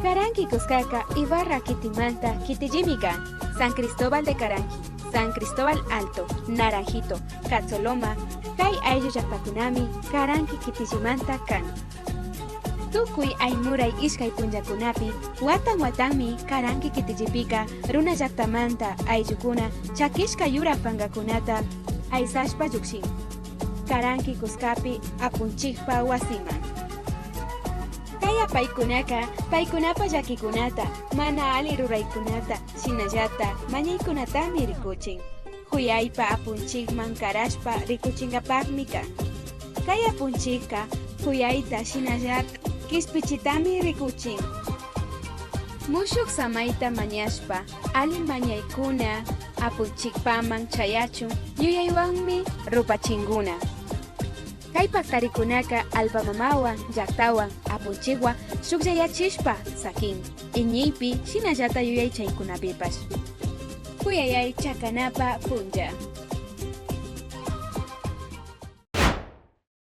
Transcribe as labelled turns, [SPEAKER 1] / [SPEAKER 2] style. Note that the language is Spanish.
[SPEAKER 1] Karanki kuskaka ibarra kitimanta kitillimikan. San Cristóbal de Caranqui, San Cristóbal Alto, Naranjito, Catsoloma, kay ayllu llaktantakunami Karanki kitillimanta kan. Tukuy aymuray ishkay punllakunapi watanmi Karanki kitillipika runa llaktamanta ayllukuna Chakishka yura pankakunata aysashpa llukshin. Karanki kuskapi Apunchikpa wasiman. Kaya paykunaka paykunapa llakikunata mana ali ruraykunata shinallata munaywanmi rikuchin. Huyaypa Apunchikman karashpa rikuchinkapakmi kan. Kaya Apunchikka huyayta shinallata kispichitami rikuchin. Mushuk samayta mañashpa ali mañaykuna Apunchikpaman chayachun yuyaywanmi rupachinguna. Kay paktarikunaka Allpamamawan llaktawan Apunchikwa shukyayachishpa sakin iñiypi shinallata yuyay chaykunapipash. Kuyayay chakanapa punlla.